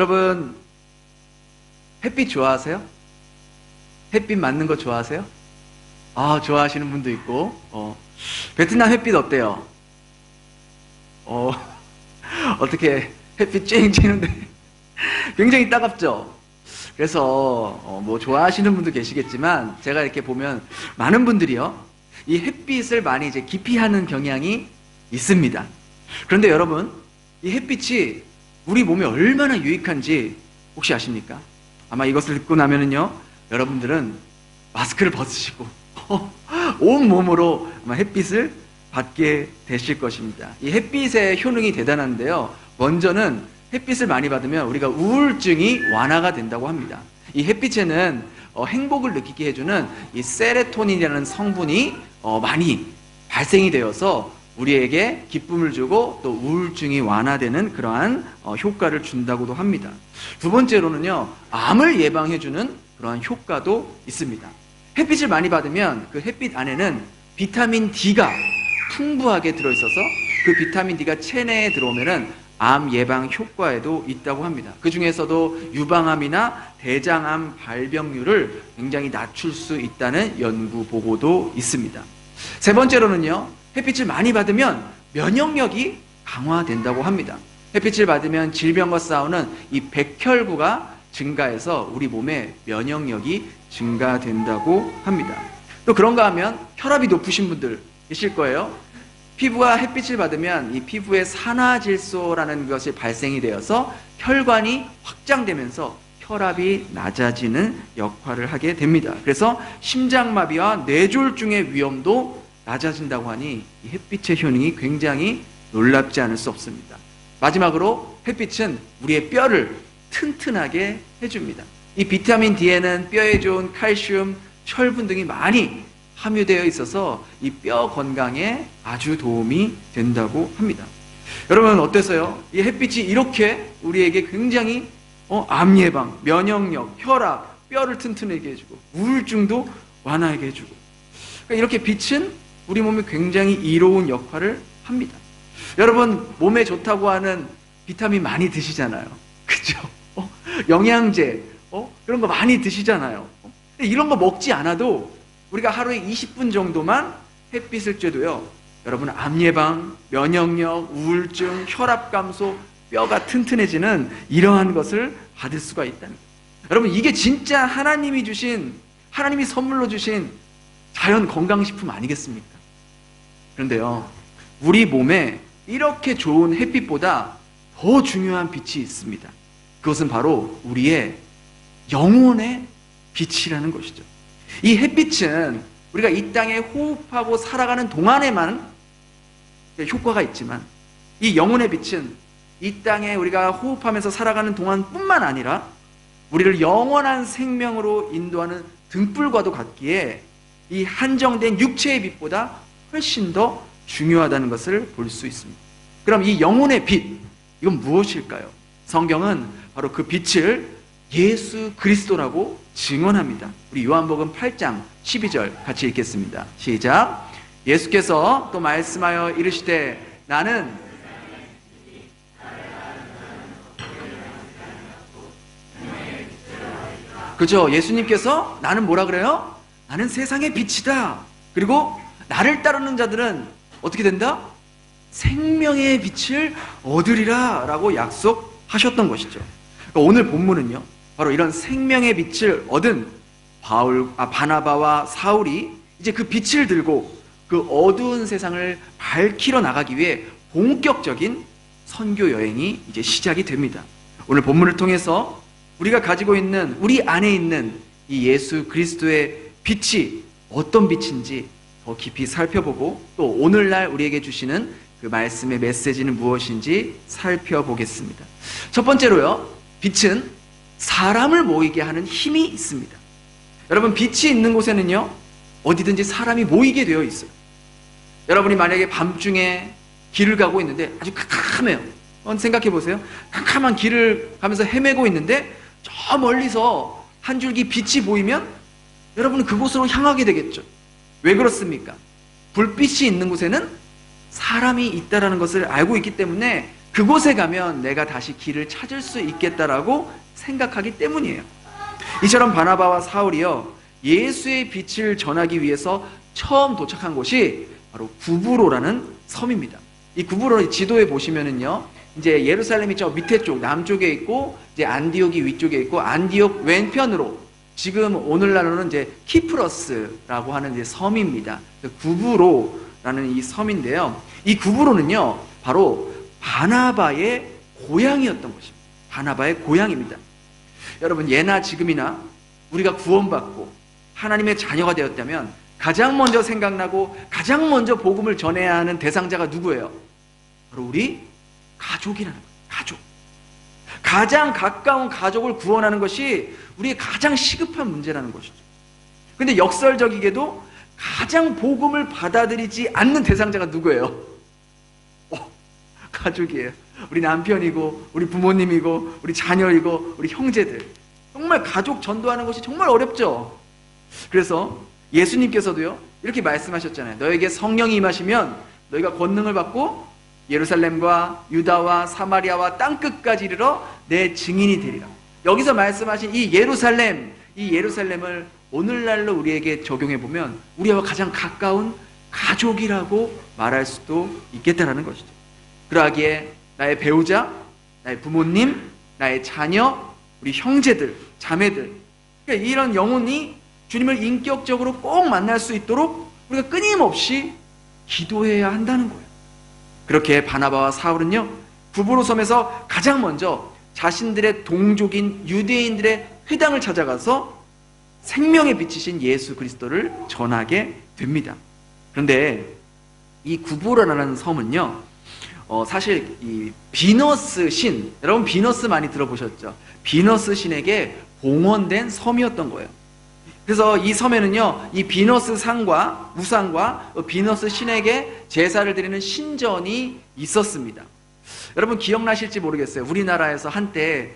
여러분, 햇빛 좋아하세요? 햇빛 맞는 거 좋아하세요? 아, 좋아하시는 분도 있고, 베트남 햇빛 어때요? 어떻게 햇빛 쨍 쬐는데 굉장히 따갑죠? 그래서 뭐 좋아하시는 분도 계시겠지만 제가 이렇게 보면 많은 분들이요, 이 햇빛을 많이 이제 기피하는 경향이 있습니다. 그런데 여러분, 이 햇빛이 우리 몸에 얼마나 유익한지 혹시 아십니까? 아마 이것을 듣고 나면은요, 여러분들은 마스크를 벗으시고 온 몸으로 아마 햇빛을 받게 되실 것입니다. 이 햇빛의 효능이 대단한데요, 먼저는 햇빛을 많이 받으면 우리가 우울증이 완화가 된다고 합니다. 이 햇빛에는 행복을 느끼게 해주는 이 세로토닌이라는 성분이 많이 발생이 되어서 우리에게 기쁨을 주고 또 우울증이 완화되는 그러한 효과를 준다고도 합니다. 두 번째로는요, 암을 예방해주는 그러한 효과도 있습니다. 햇빛을 많이 받으면 그 햇빛 안에는 비타민 D가 풍부하게 들어있어서 그 비타민 D가 체내에 들어오면은 암 예방 효과에도 있다고 합니다. 그 중에서도 유방암이나 대장암 발병률을 굉장히 낮출 수 있다는 연구 보고도 있습니다. 세 번째로는요, 햇빛을 많이 받으면 면역력이 강화된다고 합니다. 햇빛을 받으면 질병과 싸우는 이 백혈구가 증가해서 우리 몸의 면역력이 증가된다고 합니다. 또 그런가 하면 혈압이 높으신 분들 계실 거예요. 피부가 햇빛을 받으면 이 피부에 산화질소라는 것이 발생이 되어서 혈관이 확장되면서 혈압이 낮아지는 역할을 하게 됩니다. 그래서 심장마비와 뇌졸중의 위험도 낮아진다고 하니 이 햇빛의 효능이 굉장히 놀랍지 않을 수 없습니다. 마지막으로 햇빛은 우리의 뼈를 튼튼하게 해줍니다. 이 비타민 D에는 뼈에 좋은 칼슘, 철분 등이 많이 함유되어 있어서 이 뼈 건강에 아주 도움이 된다고 합니다. 여러분 어때서요? 이 햇빛이 이렇게 우리에게 굉장히 암 예방, 면역력, 혈압, 뼈를 튼튼하게 해주고 우울증도 완화하게 해주고, 그러니까 이렇게 빛은 우리 몸에 굉장히 이로운 역할을 합니다. 여러분 몸에 좋다고 하는 비타민 많이 드시잖아요. 그죠? 영양제 그런 거 많이 드시잖아요. 이런 거 먹지 않아도 우리가 하루에 20분 정도만 햇빛을 쬐도요, 여러분 암 예방, 면역력, 우울증, 혈압 감소, 뼈가 튼튼해지는 이러한 것을 받을 수가 있다는 거예요. 여러분 이게 진짜 하나님이 선물로 주신 자연 건강식품 아니겠습니까? 그런데요, 우리 몸에 이렇게 좋은 햇빛보다 더 중요한 빛이 있습니다. 그것은 바로 우리의 영혼의 빛이라는 것이죠. 이 햇빛은 우리가 이 땅에 호흡하고 살아가는 동안에만 효과가 있지만, 이 영혼의 빛은 이 땅에 우리가 호흡하면서 살아가는 동안뿐만 아니라 우리를 영원한 생명으로 인도하는 등불과도 같기에 이 한정된 육체의 빛보다 훨씬 더 중요하다는 것을 볼 수 있습니다. 그럼 이 영혼의 빛, 이건 무엇일까요? 성경은 바로 그 빛을 예수 그리스도라고 증언합니다. 우리 요한복음 8장 12절 같이 읽겠습니다. 시작. 예수께서 또 말씀하여 이르시되 나는 그죠? 예수님께서 나는 뭐라 그래요? 나는 세상의 빛이다. 그리고 나를 따르는 자들은 어떻게 된다? 생명의 빛을 얻으리라 라고 약속하셨던 것이죠. 그러니까 오늘 본문은요, 바로 이런 생명의 빛을 얻은 바나바와 사울이 이제 그 빛을 들고 그 어두운 세상을 밝히러 나가기 위해 본격적인 선교 여행이 이제 시작이 됩니다. 오늘 본문을 통해서 우리가 가지고 있는, 우리 안에 있는 이 예수 그리스도의 빛이 어떤 빛인지 더 깊이 살펴보고, 또 오늘날 우리에게 주시는 그 말씀의 메시지는 무엇인지 살펴보겠습니다. 첫 번째로요, 빛은 사람을 모이게 하는 힘이 있습니다. 여러분 빛이 있는 곳에는요, 어디든지 사람이 모이게 되어 있어요. 여러분이 만약에 밤중에 길을 가고 있는데 아주 캄캄해요. 생각해 보세요. 캄캄한 길을 가면서 헤매고 있는데 저 멀리서 한 줄기 빛이 보이면 여러분은 그곳으로 향하게 되겠죠. 왜 그렇습니까? 불빛이 있는 곳에는 사람이 있다는 것을 알고 있기 때문에 그곳에 가면 내가 다시 길을 찾을 수 있겠다라고 생각하기 때문이에요. 이처럼 바나바와 사울이요, 예수의 빛을 전하기 위해서 처음 도착한 곳이 바로 구브로라는 섬입니다. 이 구브로 지도에 보시면은요, 이제 예루살렘이 저 밑에 쪽 남쪽에 있고, 이제 안디옥이 위쪽에 있고, 안디옥 왼편으로 지금 오늘날로는 이제 키프러스라고 하는 이제 섬입니다. 구브로라는 이 섬인데요, 이 구브로는요 바로 바나바의 고향이었던 것입니다. 바나바의 고향입니다. 여러분, 예나 지금이나 우리가 구원받고 하나님의 자녀가 되었다면 가장 먼저 생각나고 가장 먼저 복음을 전해야 하는 대상자가 누구예요? 바로 우리 가족이라는 거예요. 가족. 가장 가까운 가족을 구원하는 것이 우리의 가장 시급한 문제라는 것이죠. 근데 역설적이게도 가장 복음을 받아들이지 않는 대상자가 누구예요? 가족이에요. 우리 남편이고 우리 부모님이고 우리 자녀이고 우리 형제들. 정말 가족 전도하는 것이 정말 어렵죠. 그래서 예수님께서도요 이렇게 말씀하셨잖아요. 너에게 성령이 임하시면 너희가 권능을 받고 예루살렘과 유다와 사마리아와 땅끝까지 이르러 내 증인이 되리라. 여기서 말씀하신 이 예루살렘을 오늘날로 우리에게 적용해 보면 우리와 가장 가까운 가족이라고 말할 수도 있겠다라는 것이죠. 그러하기에 나의 배우자, 나의 부모님, 나의 자녀, 우리 형제들, 자매들, 그러니까 이런 영혼이 주님을 인격적으로 꼭 만날 수 있도록 우리가 끊임없이 기도해야 한다는 거예요. 그렇게 바나바와 사울은요, 구브로 섬에서 가장 먼저 자신들의 동족인 유대인들의 회당을 찾아가서 생명의 빛이신 예수 그리스도를 전하게 됩니다. 그런데 이 구브로라는 섬은요, 사실 이 비너스 신, 여러분 비너스 많이 들어보셨죠? 비너스 신에게 봉헌된 섬이었던 거예요. 그래서 이 섬에는요, 이 비너스 상과 우상과 비너스 신에게 제사를 드리는 신전이 있었습니다. 여러분 기억나실지 모르겠어요. 우리나라에서 한때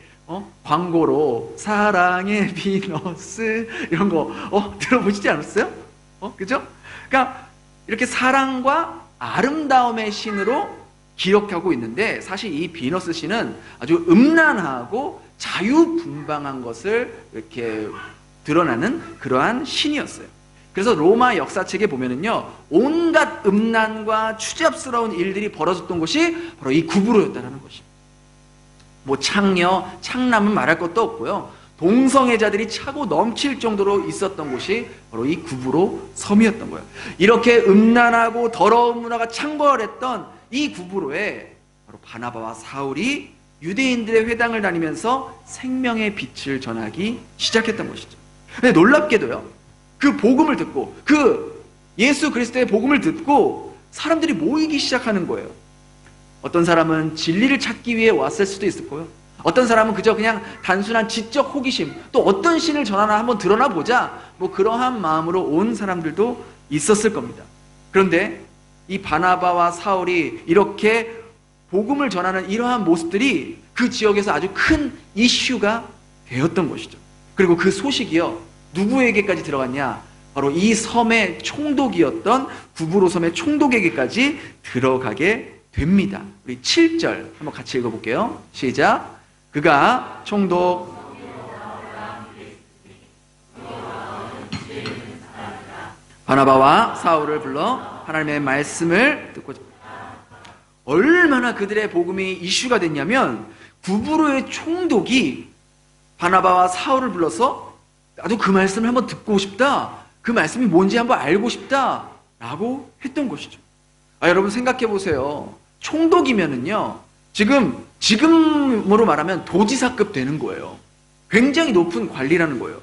광고로 사랑의 비너스 이런 거 들어보시지 않았어요? 그죠? 그러니까 이렇게 사랑과 아름다움의 신으로 기억하고 있는데, 사실 이 비너스 신은 아주 음란하고 자유분방한 것을 이렇게 드러나는 그러한 신이었어요. 그래서 로마 역사책에 보면은요, 온갖 음란과 추잡스러운 일들이 벌어졌던 곳이 바로 이 구브로였다는 것입니다. 뭐 창녀, 창남은 말할 것도 없고요, 동성애자들이 차고 넘칠 정도로 있었던 곳이 바로 이 구브로 섬이었던 거예요. 이렇게 음란하고 더러운 문화가 창궐했던 이 구브로에 바로 바나바와 사울이 유대인들의 회당을 다니면서 생명의 빛을 전하기 시작했던 것이죠. 근데 놀랍게도요, 그 복음을 듣고, 그 예수 그리스도의 복음을 듣고 사람들이 모이기 시작하는 거예요. 어떤 사람은 진리를 찾기 위해 왔을 수도 있을 거예요. 어떤 사람은 그저 그냥 단순한 지적 호기심, 또 어떤 신을 전하나 한번 드러나 보자, 뭐 그러한 마음으로 온 사람들도 있었을 겁니다. 그런데 이 바나바와 사울이 이렇게 복음을 전하는 이러한 모습들이 그 지역에서 아주 큰 이슈가 되었던 것이죠. 그리고 그 소식이요, 누구에게까지 들어갔냐? 바로 이 섬의 총독이었던 구브로 섬의 총독에게까지 들어가게 됩니다. 우리 7절 한번 같이 읽어볼게요. 시작. 그가 총독 바나바와 사울을 불러 하나님의 말씀을 듣고자. 얼마나 그들의 복음이 이슈가 됐냐면, 구브로의 총독이 바나바와 사울을 불러서 나도 그 말씀을 한번 듣고 싶다, 그 말씀이 뭔지 한번 알고 싶다 라고 했던 것이죠. 여러분 생각해 보세요. 총독이면은요, 지금으로 말하면 도지사급 되는 거예요. 굉장히 높은 관리라는 거예요.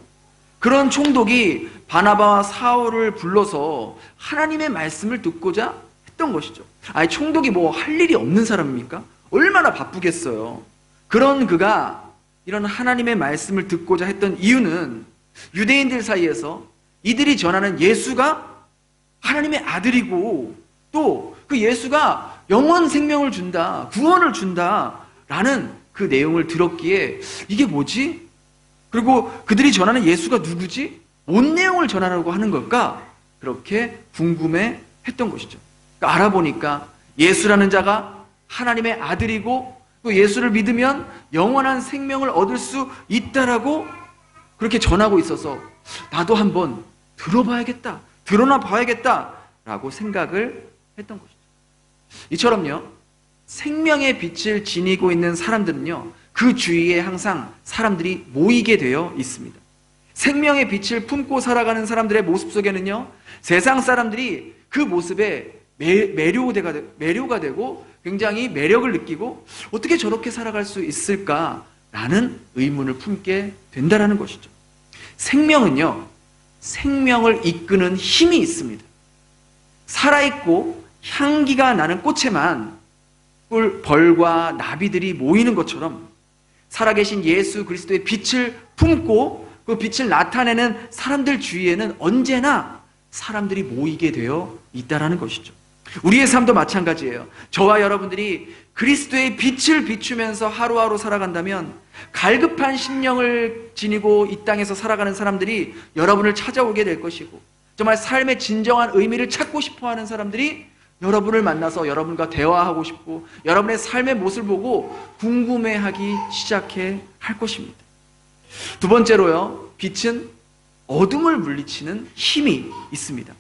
그런 총독이 바나바와 사울을 불러서 하나님의 말씀을 듣고자 했던 것이죠. 총독이 뭐 할 일이 없는 사람입니까? 얼마나 바쁘겠어요. 그런 그가 이런 하나님의 말씀을 듣고자 했던 이유는 유대인들 사이에서 이들이 전하는 예수가 하나님의 아들이고, 또 그 예수가 영원 생명을 준다, 구원을 준다 라는 그 내용을 들었기에 이게 뭐지? 그리고 그들이 전하는 예수가 누구지? 뭔 내용을 전하려고 하는 걸까? 그렇게 궁금해 했던 것이죠. 그러니까 알아보니까 예수라는 자가 하나님의 아들이고 또 예수를 믿으면 영원한 생명을 얻을 수 있다라고 그렇게 전하고 있어서 나도 한번 들어봐야겠다, 드러나 봐야겠다라고 생각을 했던 것이죠. 이처럼요, 생명의 빛을 지니고 있는 사람들은요, 그 주위에 항상 사람들이 모이게 되어 있습니다. 생명의 빛을 품고 살아가는 사람들의 모습 속에는요, 세상 사람들이 그 모습에 매료가 되고 굉장히 매력을 느끼고 어떻게 저렇게 살아갈 수 있을까라는 의문을 품게 된다는 것이죠. 생명은요, 생명을 이끄는 힘이 있습니다. 살아있고 향기가 나는 꽃에만 벌과 나비들이 모이는 것처럼 살아계신 예수 그리스도의 빛을 품고 그 빛을 나타내는 사람들 주위에는 언제나 사람들이 모이게 되어 있다는 것이죠. 우리의 삶도 마찬가지예요. 저와 여러분들이 그리스도의 빛을 비추면서 하루하루 살아간다면 갈급한 심령을 지니고 이 땅에서 살아가는 사람들이 여러분을 찾아오게 될 것이고, 정말 삶의 진정한 의미를 찾고 싶어하는 사람들이 여러분을 만나서 여러분과 대화하고 싶고 여러분의 삶의 모습을 보고 궁금해하기 시작해 할 것입니다. 두 번째로요, 빛은 어둠을 물리치는 힘이 있습니다.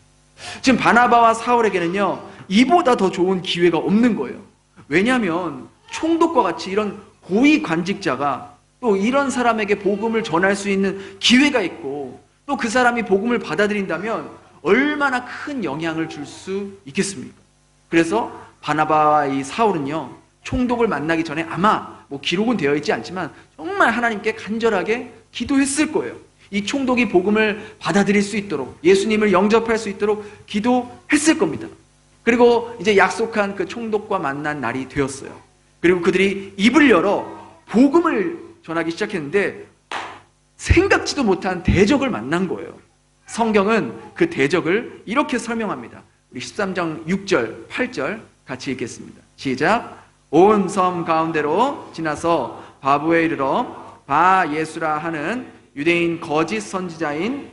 지금 바나바와 사울에게는요, 이보다 더 좋은 기회가 없는 거예요. 왜냐하면 총독과 같이 이런 고위 관직자가 또 이런 사람에게 복음을 전할 수 있는 기회가 있고 또 그 사람이 복음을 받아들인다면 얼마나 큰 영향을 줄 수 있겠습니까? 그래서 바나바와 이 사울은요, 총독을 만나기 전에 아마 기록은 되어 있지 않지만 정말 하나님께 간절하게 기도했을 거예요. 이 총독이 복음을 받아들일 수 있도록, 예수님을 영접할 수 있도록 기도했을 겁니다. 그리고 이제 약속한 그 총독과 만난 날이 되었어요. 그리고 그들이 입을 열어 복음을 전하기 시작했는데 생각지도 못한 대적을 만난 거예요. 성경은 그 대적을 이렇게 설명합니다. 우리 13장 6절, 8절 같이 읽겠습니다. 시작. 온 섬 가운데로 지나서 바부에 이르러 바 예수라 하는 유대인 거짓 선지자인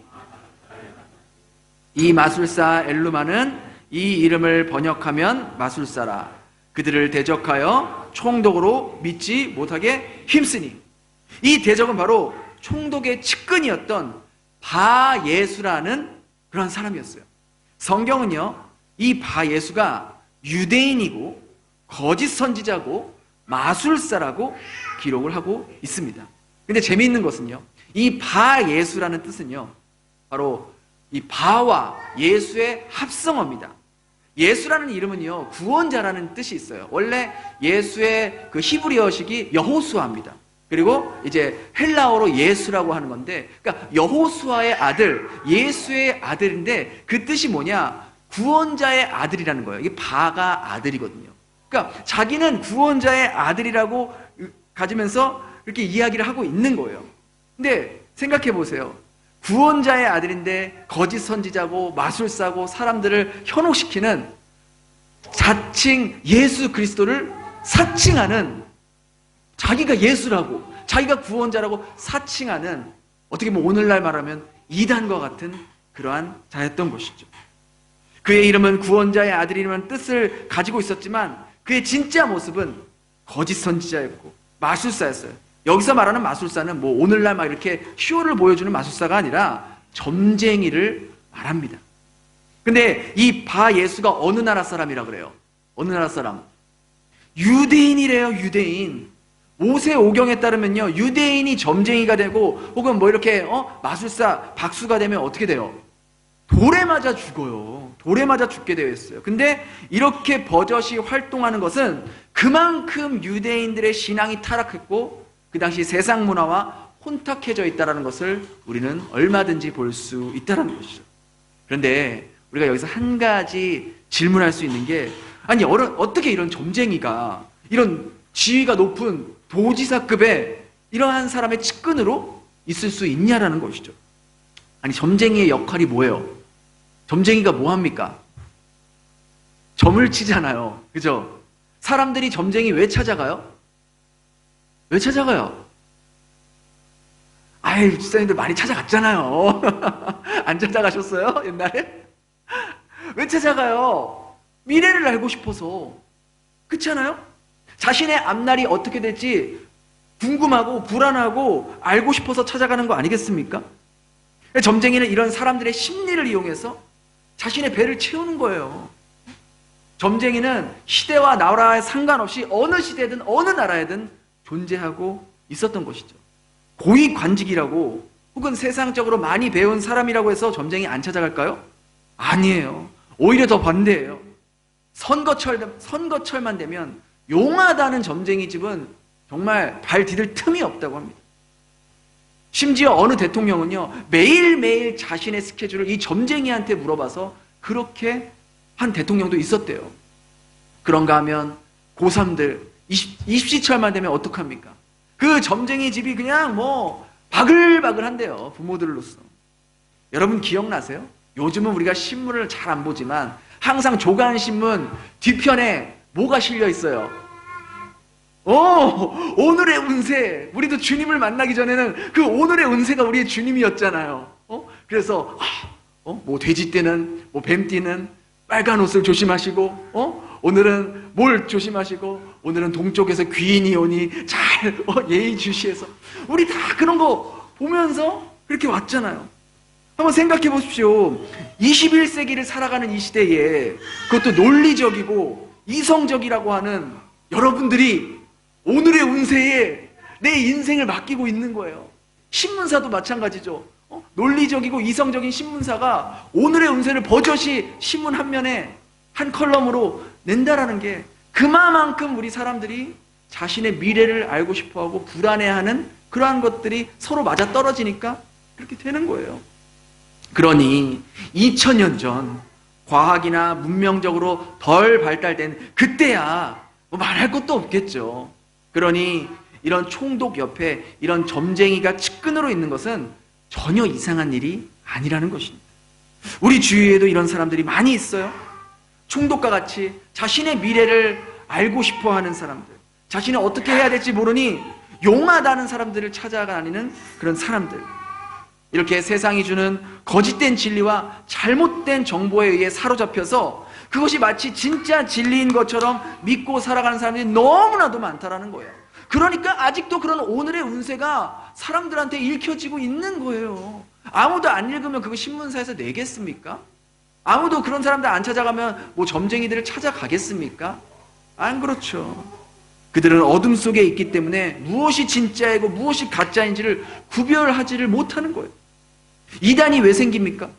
이 마술사 엘루마는 이 이름을 번역하면 마술사라. 그들을 대적하여 총독으로 믿지 못하게 힘쓰니. 이 대적은 바로 총독의 측근이었던 바 예수라는 그런 사람이었어요. 성경은요, 이 바 예수가 유대인이고 거짓 선지자고 마술사라고 기록을 하고 있습니다. 근데 재미있는 것은요, 이 바 예수라는 뜻은요, 바로 이 바와 예수의 합성어입니다. 예수라는 이름은요, 구원자라는 뜻이 있어요. 원래 예수의 그 히브리어식이 여호수아입니다. 그리고 이제 헬라어로 예수라고 하는 건데, 그러니까 여호수아의 아들, 예수의 아들인데 그 뜻이 뭐냐? 구원자의 아들이라는 거예요. 이게 바가 아들이거든요. 그러니까 자기는 구원자의 아들이라고 가지면서 이렇게 이야기를 하고 있는 거예요. 근데 생각해 보세요. 구원자의 아들인데 거짓 선지자고 마술사고 사람들을 현혹시키는 자칭 예수 그리스도를 사칭하는, 자기가 예수라고 자기가 구원자라고 사칭하는, 어떻게 보면 오늘날 말하면 이단과 같은 그러한 자였던 것이죠. 그의 이름은 구원자의 아들이라는 뜻을 가지고 있었지만 그의 진짜 모습은 거짓 선지자였고 마술사였어요. 여기서 말하는 마술사는 오늘날 막 이렇게 쇼를 보여주는 마술사가 아니라 점쟁이를 말합니다. 근데 이 바 예수가 어느 나라 사람이라 그래요? 어느 나라 사람? 유대인이래요, 유대인. 모세오경에 따르면요, 유대인이 점쟁이가 되고 혹은 이렇게 마술사, 박수가 되면 어떻게 돼요? 돌에 맞아 죽어요. 돌에 맞아 죽게 되어 있어요. 근데 이렇게 버젓이 활동하는 것은 그만큼 유대인들의 신앙이 타락했고 그 당시 세상 문화와 혼탁해져 있다는 것을 우리는 얼마든지 볼 수 있다는 것이죠. 그런데 우리가 여기서 한 가지 질문할 수 있는 게, 아니 어떻게 이런 점쟁이가, 이런 지위가 높은 도지사급의 이러한 사람의 측근으로 있을 수 있냐라는 것이죠. 아니 점쟁이의 역할이 뭐예요? 점쟁이가 뭐 합니까? 점을 치잖아요. 그죠? 사람들이 점쟁이 왜 찾아가요? 왜 찾아가요? 아이, 집사님들 많이 찾아갔잖아요. 안 찾아가셨어요? 옛날에? 왜 찾아가요? 미래를 알고 싶어서. 그렇지 않아요? 자신의 앞날이 어떻게 될지 궁금하고 불안하고 알고 싶어서 찾아가는 거 아니겠습니까? 점쟁이는 이런 사람들의 심리를 이용해서 자신의 배를 채우는 거예요. 점쟁이는 시대와 나라에 상관없이 어느 시대든 어느 나라에든 존재하고 있었던 것이죠. 고위관직이라고 혹은 세상적으로 많이 배운 사람이라고 해서 점쟁이 안 찾아갈까요? 아니에요. 오히려 더 반대예요. 선거철만 되면 용하다는 점쟁이 집은 정말 발 디딜 틈이 없다고 합니다. 심지어 어느 대통령은요, 매일매일 자신의 스케줄을 이 점쟁이한테 물어봐서 그렇게 한 대통령도 있었대요. 그런가 하면 고3들 입시철만 되면 어떡합니까? 그 점쟁이 집이 그냥 뭐 바글바글 한대요, 부모들로서. 여러분 기억나세요? 요즘은 우리가 신문을 잘 안 보지만 항상 조간신문 뒤편에 뭐가 실려 있어요? 오늘의 운세. 우리도 주님을 만나기 전에는 그 오늘의 운세가 우리의 주님이었잖아요. 그래서 뭐 돼지띠는 뭐 뱀띠는 빨간 옷을 조심하시고, 오늘은 뭘 조심하시고, 오늘은 동쪽에서 귀인이 오니 잘 예의주시해서 우리 다 그런 거 보면서 그렇게 왔잖아요. 한번 생각해 보십시오. 21세기를 살아가는 이 시대에 그것도 논리적이고 이성적이라고 하는 여러분들이 오늘의 운세에 내 인생을 맡기고 있는 거예요. 신문사도 마찬가지죠. 논리적이고 이성적인 신문사가 오늘의 운세를 버젓이 신문 한 면에 한 컬럼으로 낸다라는 게 그만큼 우리 사람들이 자신의 미래를 알고 싶어하고 불안해하는 그러한 것들이 서로 맞아떨어지니까 그렇게 되는 거예요. 그러니 2000년 전 과학이나 문명적으로 덜 발달된 그때야 뭐 말할 것도 없겠죠. 그러니 이런 총독 옆에 이런 점쟁이가 측근으로 있는 것은 전혀 이상한 일이 아니라는 것입니다. 우리 주위에도 이런 사람들이 많이 있어요. 총독과 같이 자신의 미래를 알고 싶어하는 사람들, 자신이 어떻게 해야 될지 모르니 용하다는 사람들을 찾아다니는 그런 사람들. 이렇게 세상이 주는 거짓된 진리와 잘못된 정보에 의해 사로잡혀서 그것이 마치 진짜 진리인 것처럼 믿고 살아가는 사람들이 너무나도 많다라는 거예요. 그러니까 아직도 그런 오늘의 운세가 사람들한테 읽혀지고 있는 거예요. 아무도 안 읽으면 그거 신문사에서 내겠습니까? 아무도 그런 사람들 안 찾아가면 뭐 점쟁이들을 찾아가겠습니까? 안 그렇죠. 그들은 어둠 속에 있기 때문에 무엇이 진짜이고 무엇이 가짜인지를 구별하지를 못하는 거예요. 이단이 왜 생깁니까?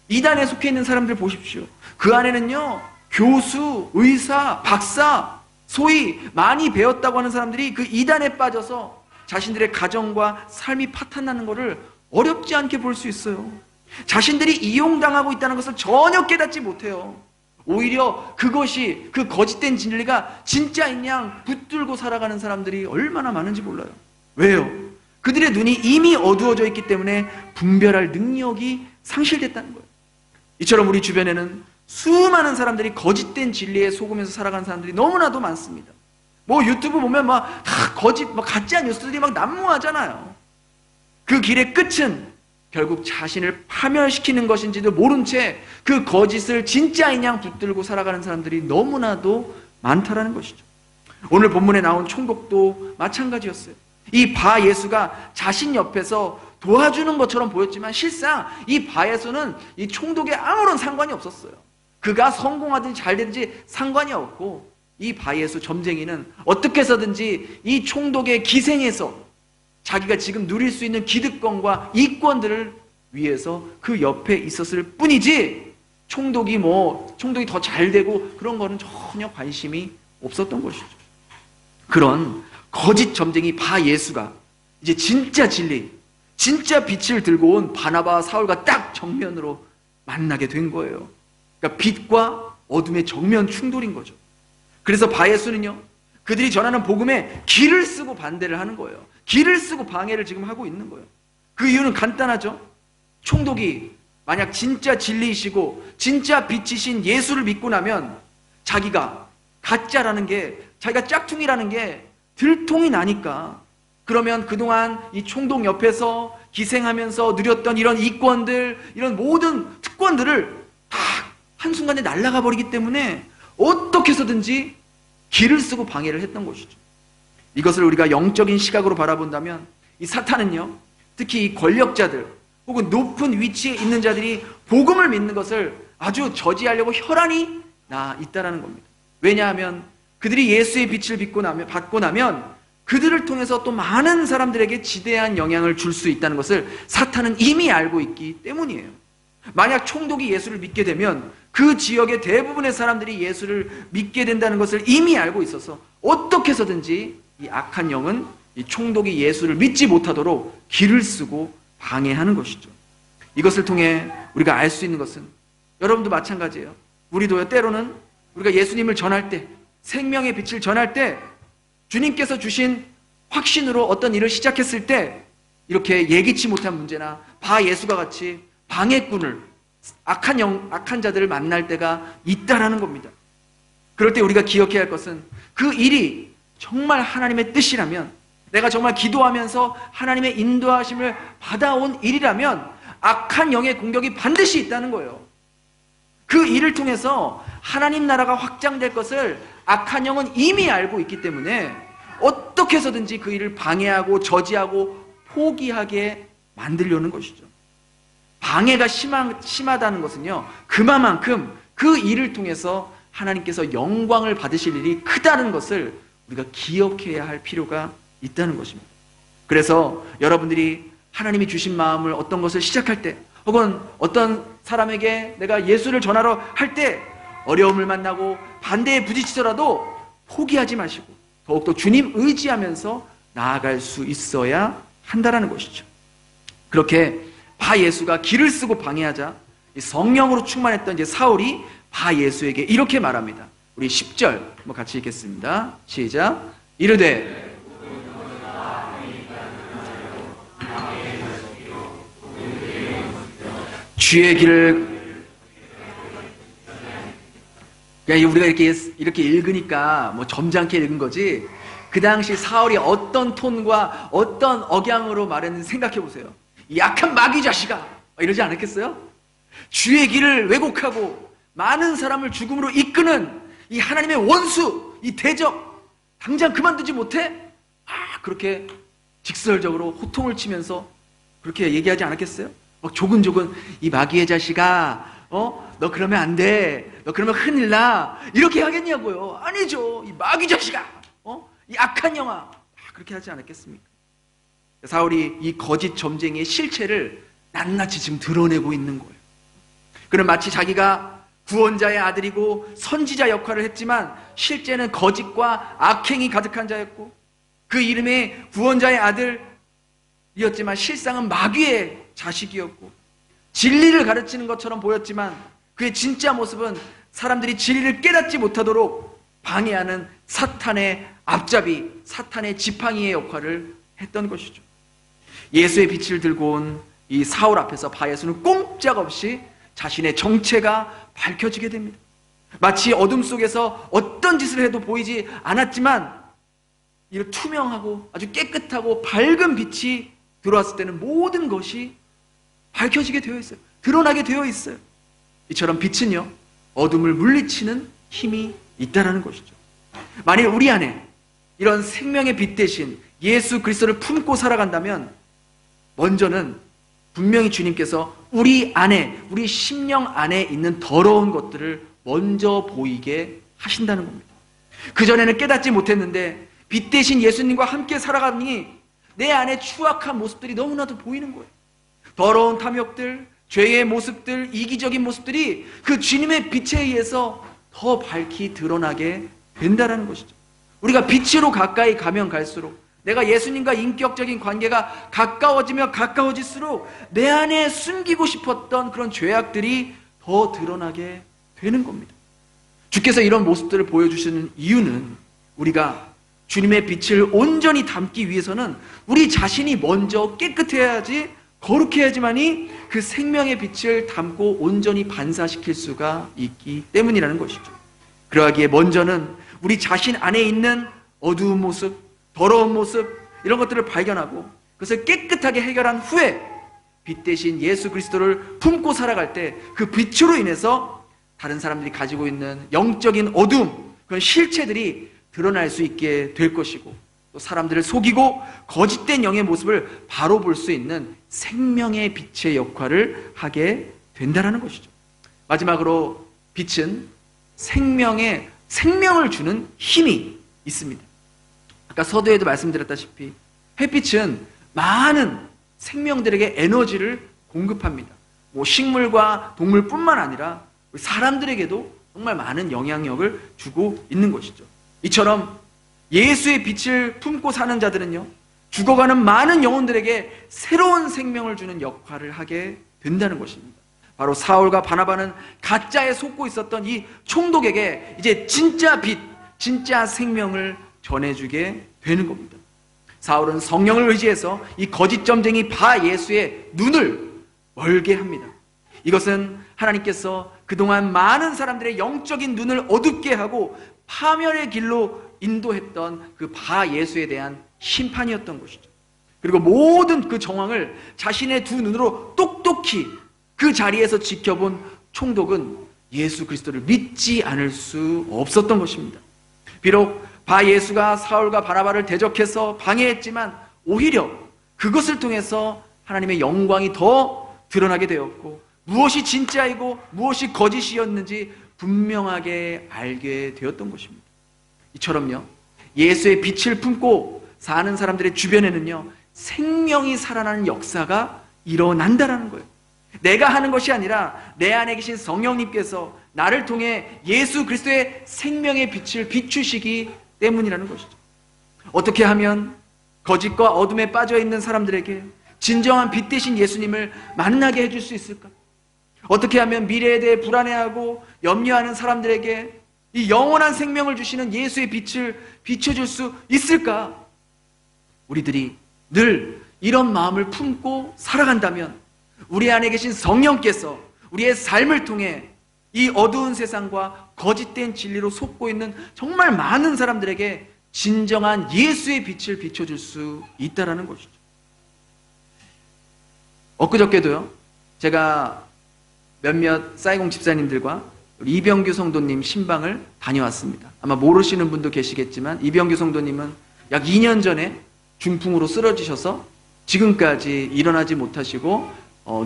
이단에 속해 있는 사람들 보십시오. 그 안에는요, 교수, 의사, 박사, 소위 많이 배웠다고 하는 사람들이 그 이단에 빠져서 자신들의 가정과 삶이 파탄나는 것을 어렵지 않게 볼 수 있어요. 자신들이 이용당하고 있다는 것을 전혀 깨닫지 못해요. 오히려 그것이, 그 거짓된 진리가 진짜인 양 붙들고 살아가는 사람들이 얼마나 많은지 몰라요. 왜요? 그들의 눈이 이미 어두워져 있기 때문에 분별할 능력이 상실됐다는 거예요. 이처럼 우리 주변에는 수많은 사람들이 거짓된 진리에 속으면서 살아가는 사람들이 너무나도 많습니다. 뭐 유튜브 보면 막 다 거짓, 막 가짜 뉴스들이 막 난무하잖아요. 그 길의 끝은 결국 자신을 파멸시키는 것인지도 모른 채 그 거짓을 진짜인 양 붙들고 살아가는 사람들이 너무나도 많다라는 것이죠. 오늘 본문에 나온 총독도 마찬가지였어요. 이 바 예수가 자신 옆에서 도와주는 것처럼 보였지만 실상 이 바 예수는 이 총독에 아무런 상관이 없었어요. 그가 성공하든지 잘되든지 상관이 없고 이 바 예수 점쟁이는 어떻게 해서든지 이 총독의 기생에서 자기가 지금 누릴 수 있는 기득권과 이권들을 위해서 그 옆에 있었을 뿐이지 총독이 더 잘되고 그런 거는 전혀 관심이 없었던 것이죠. 그런 거짓 점쟁이 바 예수가 이제 진짜 진리, 진짜 빛을 들고 온 바나바와 사울과 딱 정면으로 만나게 된 거예요. 그러니까 빛과 어둠의 정면 충돌인 거죠. 그래서 바 예수는요, 그들이 전하는 복음에 길을 쓰고 반대를 하는 거예요. 길을 쓰고 방해를 지금 하고 있는 거예요. 그 이유는 간단하죠. 총독이 만약 진짜 진리이시고 진짜 빛이신 예수를 믿고 나면 자기가 가짜라는 게, 자기가 짝퉁이라는 게 들통이 나니까, 그러면 그동안 이 총독 옆에서 기생하면서 누렸던 이런 이권들, 이런 모든 특권들을 다 한순간에 날아가 버리기 때문에 어떻게 해서든지 길을 쓰고 방해를 했던 것이죠. 이것을 우리가 영적인 시각으로 바라본다면 이 사탄은요, 특히 이 권력자들 혹은 높은 위치에 있는 자들이 복음을 믿는 것을 아주 저지하려고 혈안이 나 있다라는 겁니다. 왜냐하면 그들이 예수의 빛을 받고 나면 그들을 통해서 또 많은 사람들에게 지대한 영향을 줄 수 있다는 것을 사탄은 이미 알고 있기 때문이에요. 만약 총독이 예수를 믿게 되면 그 지역의 대부분의 사람들이 예수를 믿게 된다는 것을 이미 알고 있어서 어떻게 해서든지 이 악한 영은 이 총독이 예수를 믿지 못하도록 길을 쓰고 방해하는 것이죠. 이것을 통해 우리가 알 수 있는 것은, 여러분도 마찬가지예요. 우리도요, 때로는 우리가 예수님을 전할 때, 생명의 빛을 전할 때, 주님께서 주신 확신으로 어떤 일을 시작했을 때 이렇게 예기치 못한 문제나 바 예수가 같이 방해꾼을, 악한 자들을 만날 때가 있다라는 겁니다. 그럴 때 우리가 기억해야 할 것은, 그 일이 정말 하나님의 뜻이라면, 내가 정말 기도하면서 하나님의 인도하심을 받아온 일이라면 악한 영의 공격이 반드시 있다는 거예요. 그 일을 통해서 하나님 나라가 확장될 것을 악한 영은 이미 알고 있기 때문에 어떻게 해서든지 그 일을 방해하고 저지하고 포기하게 만들려는 것이죠. 방해가 심하다는 것은요, 그만큼 그 일을 통해서 하나님께서 영광을 받으실 일이 크다는 것을 우리가 기억해야 할 필요가 있다는 것입니다. 그래서 여러분들이 하나님이 주신 마음을 어떤 것을 시작할 때, 혹은 어떤 사람에게 내가 예수를 전하러 할 때 어려움을 만나고 반대에 부딪히더라도 포기하지 마시고 더욱더 주님 의지하면서 나아갈 수 있어야 한다는 것이죠. 그렇게 바 예수가 길을 쓰고 방해하자 성령으로 충만했던 이제 사울이 바 예수에게 이렇게 말합니다. 우리 10절 한번 같이 읽겠습니다. 시작. 이르되 주의 길을, 그냥 우리가 이렇게 읽으니까 뭐 점잖게 읽은 거지, 그 당시 사울이 어떤 톤과 어떤 억양으로 말했는지 생각해 보세요. 이 약한 마귀 자식아, 이러지 않았겠어요? 주의 길을 왜곡하고 많은 사람을 죽음으로 이끄는 이 하나님의 원수, 이 대적, 당장 그만두지 못해? 그렇게 직설적으로 호통을 치면서 그렇게 얘기하지 않았겠어요? 조근조근 이 마귀의 자식아, 너 그러면 안 돼, 너 그러면 큰일 나, 이렇게 하겠냐고요? 아니죠. 이 마귀 자식아, 이 악한 영아, 그렇게 하지 않았겠습니까? 사울이 이 거짓 점쟁이의 실체를 낱낱이 지금 드러내고 있는 거예요. 그는 마치 자기가 구원자의 아들이고 선지자 역할을 했지만 실제는 거짓과 악행이 가득한 자였고, 그 이름에 구원자의 아들이었지만 실상은 마귀의 자식이었고, 진리를 가르치는 것처럼 보였지만 그의 진짜 모습은 사람들이 진리를 깨닫지 못하도록 방해하는 사탄의 앞잡이, 사탄의 지팡이의 역할을 했던 것이죠. 예수의 빛을 들고 온 이 사울 앞에서 바 예수는 꼼짝없이 자신의 정체가 밝혀지게 됩니다. 마치 어둠 속에서 어떤 짓을 해도 보이지 않았지만 이런 투명하고 아주 깨끗하고 밝은 빛이 들어왔을 때는 모든 것이 밝혀지게 되어 있어요. 드러나게 되어 있어요. 이처럼 빛은요, 어둠을 물리치는 힘이 있다는 것이죠. 만일 우리 안에 이런 생명의 빛 대신 예수 그리스도를 품고 살아간다면 먼저는 분명히 주님께서 우리 안에, 우리 심령 안에 있는 더러운 것들을 먼저 보이게 하신다는 겁니다. 그전에는 깨닫지 못했는데 빛 대신 예수님과 함께 살아가니 내 안에 추악한 모습들이 너무나도 보이는 거예요. 더러운 탐욕들, 죄의 모습들, 이기적인 모습들이 그 주님의 빛에 의해서 더 밝히 드러나게 된다는 것이죠. 우리가 빛으로 가까이 가면 갈수록, 내가 예수님과 인격적인 관계가 가까워지면 가까워질수록 내 안에 숨기고 싶었던 그런 죄악들이 더 드러나게 되는 겁니다. 주께서 이런 모습들을 보여주시는 이유는 우리가 주님의 빛을 온전히 담기 위해서는 우리 자신이 먼저 깨끗해야지, 거룩해야지만이 그 생명의 빛을 담고 온전히 반사시킬 수가 있기 때문이라는 것이죠. 그러하기에 먼저는 우리 자신 안에 있는 어두운 모습, 더러운 모습, 이런 것들을 발견하고 그것을 깨끗하게 해결한 후에 빛 대신 예수 그리스도를 품고 살아갈 때 그 빛으로 인해서 다른 사람들이 가지고 있는 영적인 어두움, 그런 실체들이 드러날 수 있게 될 것이고, 또 사람들을 속이고 거짓된 영의 모습을 바로 볼 수 있는 생명의 빛의 역할을 하게 된다는 것이죠. 마지막으로 빛은 생명을 주는 힘이 있습니다. 아까 서두에도 말씀드렸다시피 햇빛은 많은 생명들에게 에너지를 공급합니다. 식물과 동물뿐만 아니라 사람들에게도 정말 많은 영향력을 주고 있는 것이죠. 이처럼 예수의 빛을 품고 사는 자들은요, 죽어가는 많은 영혼들에게 새로운 생명을 주는 역할을 하게 된다는 것입니다. 바로 사울과 바나바는 가짜에 속고 있었던 이 총독에게 이제 진짜 빛, 진짜 생명을 전해주게 되는 겁니다. 사울은 성령을 의지해서 이 거짓 점쟁이 바 예수의 눈을 멀게 합니다. 이것은 하나님께서 그동안 많은 사람들의 영적인 눈을 어둡게 하고 파멸의 길로 인도했던 그 바 예수에 대한 심판이었던 것이죠. 그리고 모든 그 정황을 자신의 두 눈으로 똑똑히 그 자리에서 지켜본 총독은 예수 그리스도를 믿지 않을 수 없었던 것입니다. 비록 바 예수가 사울과 바나바를 대적해서 방해했지만 오히려 그것을 통해서 하나님의 영광이 더 드러나게 되었고, 무엇이 진짜이고 무엇이 거짓이었는지 분명하게 알게 되었던 것입니다. 이처럼요, 예수의 빛을 품고 사는 사람들의 주변에는요, 생명이 살아나는 역사가 일어난다는 거예요. 내가 하는 것이 아니라 내 안에 계신 성령님께서 나를 통해 예수 그리스도의 생명의 빛을 비추시기 때문이라는 것이죠. 어떻게 하면 거짓과 어둠에 빠져 있는 사람들에게 진정한 빛 대신 예수님을 만나게 해줄 수 있을까? 어떻게 하면 미래에 대해 불안해하고 염려하는 사람들에게 이 영원한 생명을 주시는 예수의 빛을 비춰줄 수 있을까? 우리들이 늘 이런 마음을 품고 살아간다면 우리 안에 계신 성령께서 우리의 삶을 통해 이 어두운 세상과 거짓된 진리로 속고 있는 정말 많은 사람들에게 진정한 예수의 빛을 비춰줄 수 있다는 것이죠. 엊그저께도요, 제가 몇몇 사이공 집사님들과 우리 이병규 성도님 신방을 다녀왔습니다. 아마 모르시는 분도 계시겠지만 이병규 성도님은 약 2년 전에 중풍으로 쓰러지셔서 지금까지 일어나지 못하시고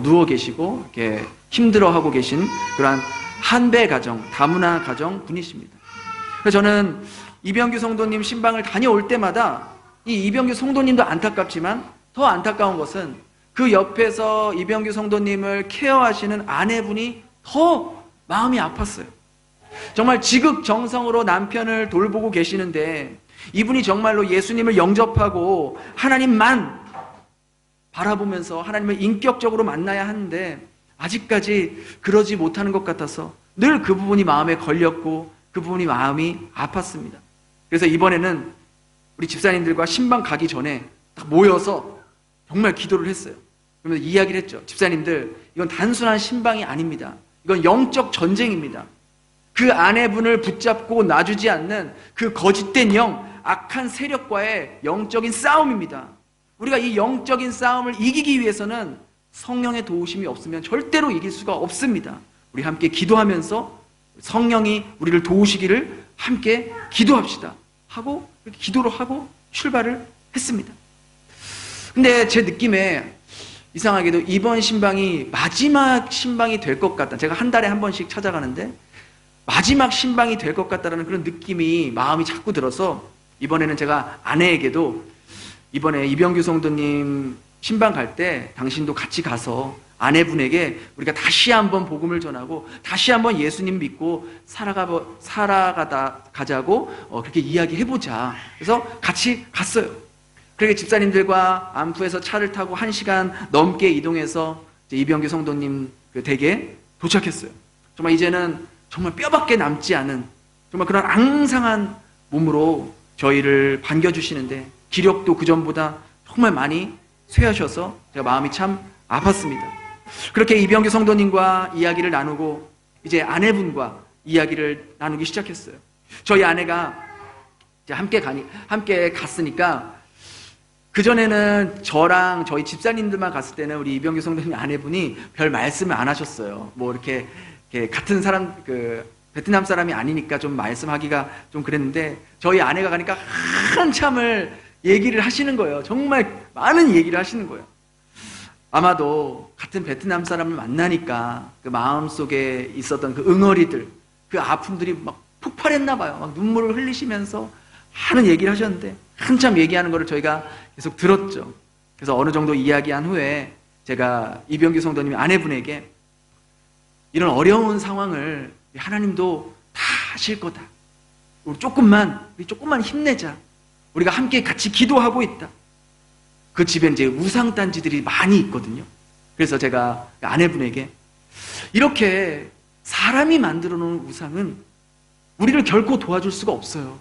누워 계시고 이렇게 힘들어하고 계신 그러한 한배 가정, 다문화 가정 분이십니다. 그래서 저는 이병규 성도님 신방을 다녀올 때마다 이 이병규 성도님도 안타깝지만 더 안타까운 것은 그 옆에서 이병규 성도님을 케어하시는 아내분이 더 마음이 아팠어요. 정말 지극정성으로 남편을 돌보고 계시는데 이분이 정말로 예수님을 영접하고 하나님만 바라보면서 하나님을 인격적으로 만나야 하는데 아직까지 그러지 못하는 것 같아서 늘 그 부분이 마음에 걸렸고 그 부분이 마음이 아팠습니다. 그래서 이번에는 우리 집사님들과 신방 가기 전에 딱 모여서 정말 기도를 했어요. 그러면서 이야기를 했죠. 집사님들, 이건 단순한 신방이 아닙니다. 이건 영적 전쟁입니다. 그 아내분을 붙잡고 놔주지 않는 그 거짓된 영, 악한 세력과의 영적인 싸움입니다. 우리가 이 영적인 싸움을 이기기 위해서는 성령의 도우심이 없으면 절대로 이길 수가 없습니다. 우리 함께 기도하면서 성령이 우리를 도우시기를 함께 기도합시다 하고 기도를 하고 출발을 했습니다. 근데 제 느낌에 이상하게도 이번 신방이 마지막 신방이 될 것 같다. 제가 한 달에 한 번씩 찾아가는데 마지막 신방이 될 것 같다는 그런 느낌이 마음이 자꾸 들어서 이번에는 제가 아내에게도 이번에 이병규 성도님 신방 갈 때 당신도 같이 가서 아내분에게 우리가 다시 한번 복음을 전하고 다시 한번 예수님 믿고 살아가자고 그렇게 이야기해보자. 그래서 같이 갔어요. 그렇게 집사님들과 안푸에서 차를 타고 1시간 넘게 이동해서 이병규 성도님 그 댁에 도착했어요. 정말 이제는 정말 뼈밖에 남지 않은 정말 그런 앙상한 몸으로 저희를 반겨주시는데 기력도 그전보다 정말 많이 쇠하셔서 제가 마음이 참 아팠습니다. 그렇게 이병규 성도님과 이야기를 나누고 이제 아내분과 이야기를 나누기 시작했어요. 저희 아내가 이제 함께 갔으니까 그전에는 저랑 저희 집사님들만 갔을 때는 우리 이병규 성도님 아내분이 별 말씀을 안 하셨어요. 뭐 이렇게 같은 사람 베트남 사람이 아니니까 좀 말씀하기가 좀 그랬는데 저희 아내가 가니까 한참을 얘기를 하시는 거예요. 정말 많은 얘기를 하시는 거예요. 아마도 같은 베트남 사람을 만나니까 그 마음속에 있었던 그 응어리들, 그 아픔들이 막 폭발했나 봐요. 막 눈물을 흘리시면서 하는 얘기를 하셨는데 한참 얘기하는 거를 저희가 계속 들었죠. 그래서 어느 정도 이야기한 후에 제가 이병규 성도님의 아내분에게 이런 어려운 상황을 하나님도 다 하실 거다. 우리 조금만 힘내자. 우리가 함께 같이 기도하고 있다. 그 집에 이제 우상단지들이 많이 있거든요. 그래서 제가 아내분에게 이렇게 사람이 만들어 놓은 우상은 우리를 결코 도와줄 수가 없어요.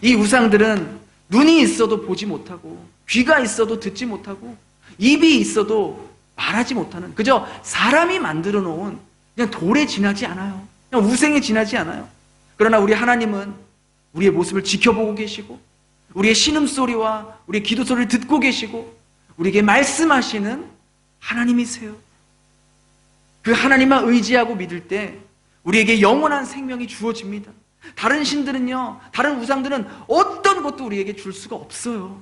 이 우상들은 눈이 있어도 보지 못하고 귀가 있어도 듣지 못하고 입이 있어도 말하지 못하는 그저 사람이 만들어 놓은 그냥 돌에 지나지 않아요. 그냥 우상에 지나지 않아요. 그러나 우리 하나님은 우리의 모습을 지켜보고 계시고 우리의 신음소리와 우리의 기도소리를 듣고 계시고 우리에게 말씀하시는 하나님이세요. 그 하나님만 의지하고 믿을 때 우리에게 영원한 생명이 주어집니다. 다른 신들은요, 다른 우상들은 어떤 것도 우리에게 줄 수가 없어요.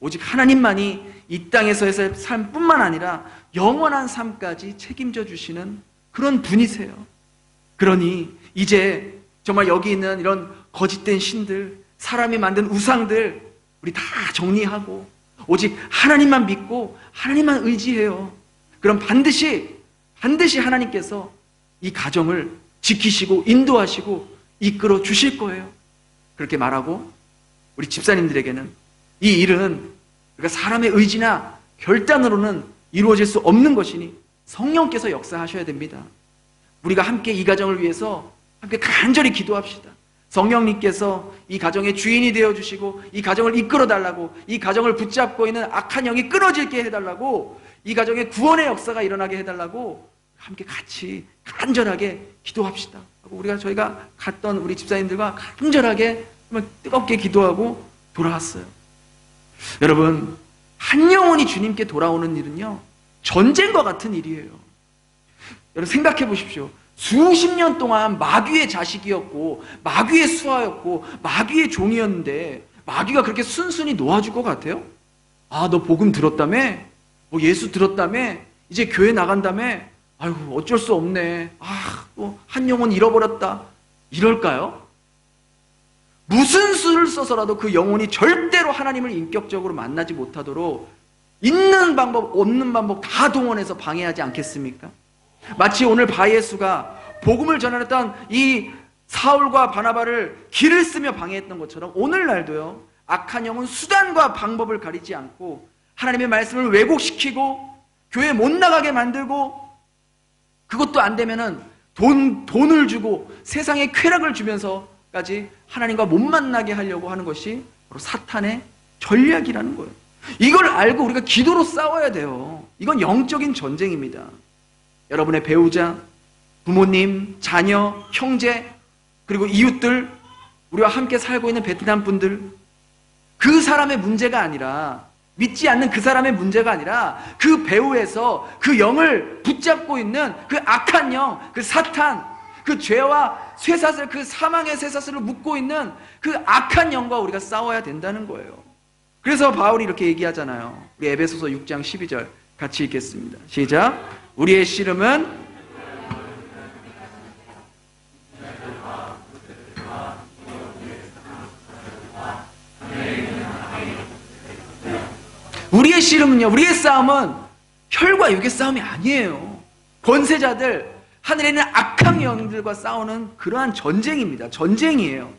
오직 하나님만이 이 땅에서의 삶뿐만 아니라 영원한 삶까지 책임져 주시는 그런 분이세요. 그러니 이제 정말 여기 있는 이런 거짓된 신들, 사람이 만든 우상들 우리 다 정리하고 오직 하나님만 믿고 하나님만 의지해요. 그럼 반드시 하나님께서 이 가정을 지키시고 인도하시고 이끌어 주실 거예요. 그렇게 말하고 우리 집사님들에게는 이 일은 우리가 사람의 의지나 결단으로는 이루어질 수 없는 것이니 성령께서 역사하셔야 됩니다. 우리가 함께 이 가정을 위해서 함께 간절히 기도합시다. 성령님께서 이 가정의 주인이 되어주시고 이 가정을 이끌어달라고, 이 가정을 붙잡고 있는 악한 영이 끊어질게 해달라고, 이 가정의 구원의 역사가 일어나게 해달라고 함께 같이 간절하게 기도합시다. 저희가 갔던 우리 집사님들과 간절하게 정말 뜨겁게 기도하고 돌아왔어요. 여러분, 한 영혼이 주님께 돌아오는 일은요, 전쟁과 같은 일이에요. 여러분 생각해 보십시오. 수십 년 동안 마귀의 자식이었고 마귀의 수하였고 마귀의 종이었는데 마귀가 그렇게 순순히 놓아줄 것 같아요? 아, 너 복음 들었다며? 뭐 예수 들었다며? 이제 교회 나간다며? 아이고 어쩔 수 없네. 아, 또 한 영혼 잃어버렸다. 이럴까요? 무슨 수를 써서라도 그 영혼이 절대로 하나님을 인격적으로 만나지 못하도록 있는 방법 없는 방법 다 동원해서 방해하지 않겠습니까? 마치 오늘 바예수가 복음을 전하였던 이 사울과 바나바를 길을 쓰며 방해했던 것처럼 오늘날도요, 악한 영은 수단과 방법을 가리지 않고 하나님의 말씀을 왜곡시키고 교회 못 나가게 만들고, 그것도 안 되면은 돈을 주고 세상에 쾌락을 주면서까지 하나님과 못 만나게 하려고 하는 것이 바로 사탄의 전략이라는 거예요. 이걸 알고 우리가 기도로 싸워야 돼요. 이건 영적인 전쟁입니다. 여러분의 배우자, 부모님, 자녀, 형제, 그리고 이웃들, 우리와 함께 살고 있는 베트남 분들, 그 사람의 문제가 아니라, 믿지 않는 그 사람의 문제가 아니라 그 배후에서 그 영을 붙잡고 있는 그 악한 영, 그 사탄, 그 죄와 쇠사슬, 그 사망의 쇠사슬을 묶고 있는 그 악한 영과 우리가 싸워야 된다는 거예요. 그래서 바울이 이렇게 얘기하잖아요. 우리 에베소서 6장 12절 같이 읽겠습니다. 시작. 우리의 씨름은 우리의 씨름은요, 우리의 싸움은 혈과 육의 싸움이 아니에요. 권세자들, 하늘에 있는 악한 영들과 싸우는 그러한 전쟁입니다. 전쟁이에요.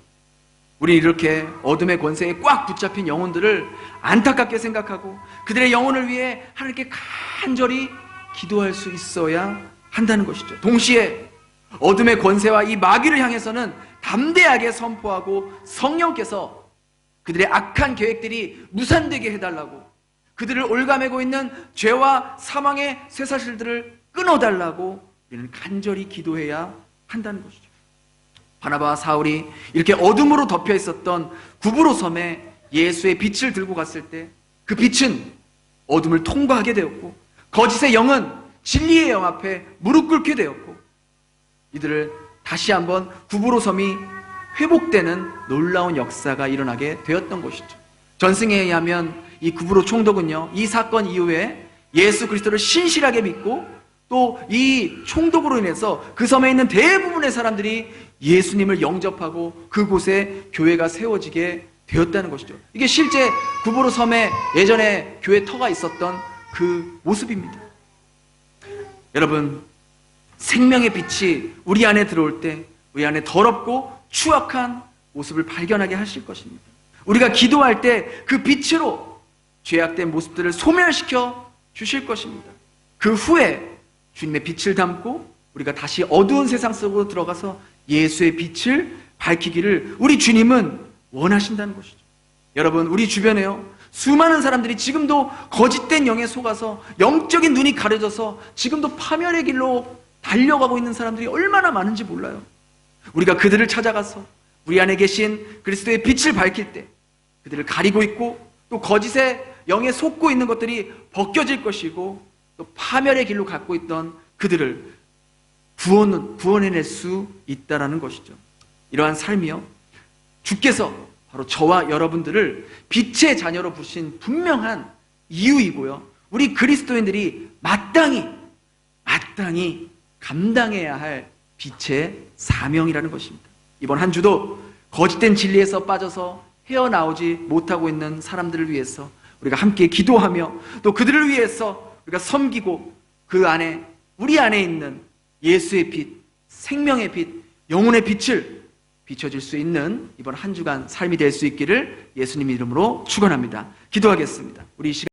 우리 이렇게 어둠의 권세에 꽉 붙잡힌 영혼들을 안타깝게 생각하고 그들의 영혼을 위해 하나님께 간절히 기도할 수 있어야 한다는 것이죠. 동시에 어둠의 권세와 이 마귀를 향해서는 담대하게 선포하고 성령께서 그들의 악한 계획들이 무산되게 해달라고, 그들을 올가매고 있는 죄와 사망의 쇠사슬들을 끊어달라고 우리는 간절히 기도해야 한다는 것이죠. 바나바와 사울이 이렇게 어둠으로 덮여 있었던 구브로 섬에 예수의 빛을 들고 갔을 때 그 빛은 어둠을 통과하게 되었고, 거짓의 영은 진리의 영 앞에 무릎 꿇게 되었고, 이들을 다시 한번 구부로 섬이 회복되는 놀라운 역사가 일어나게 되었던 것이죠. 전승에 의하면 이 구부로 총독은요, 이 사건 이후에 예수 그리스도를 신실하게 믿고 또 이 총독으로 인해서 그 섬에 있는 대부분의 사람들이 예수님을 영접하고 그곳에 교회가 세워지게 되었다는 것이죠. 이게 실제 구부로 섬에 예전에 교회 터가 있었던 그 모습입니다. 여러분, 생명의 빛이 우리 안에 들어올 때 우리 안에 더럽고 추악한 모습을 발견하게 하실 것입니다. 우리가 기도할 때 그 빛으로 죄악된 모습들을 소멸시켜 주실 것입니다. 그 후에 주님의 빛을 담고 우리가 다시 어두운 세상 속으로 들어가서 예수의 빛을 밝히기를 우리 주님은 원하신다는 것이죠. 여러분, 우리 주변에요, 수많은 사람들이 지금도 거짓된 영에 속아서 영적인 눈이 가려져서 지금도 파멸의 길로 달려가고 있는 사람들이 얼마나 많은지 몰라요. 우리가 그들을 찾아가서 우리 안에 계신 그리스도의 빛을 밝힐 때 그들을 가리고 있고 또 거짓의 영에 속고 있는 것들이 벗겨질 것이고 또 파멸의 길로 갖고 있던 그들을 구원해낼 수 있다는 것이죠. 이러한 삶이요, 주께서 바로 저와 여러분들을 빛의 자녀로 부르신 분명한 이유이고요, 우리 그리스도인들이 마땅히 감당해야 할 빛의 사명이라는 것입니다. 이번 한 주도 거짓된 진리에서 빠져서 헤어나오지 못하고 있는 사람들을 위해서 우리가 함께 기도하며 또 그들을 위해서 우리가 섬기고 그 안에 우리 안에 있는 예수의 빛, 생명의 빛, 영혼의 빛을 비춰줄 수 있는 이번 한 주간 삶이 될 수 있기를 예수님 이름으로 축원합니다. 기도하겠습니다. 우리 이 시간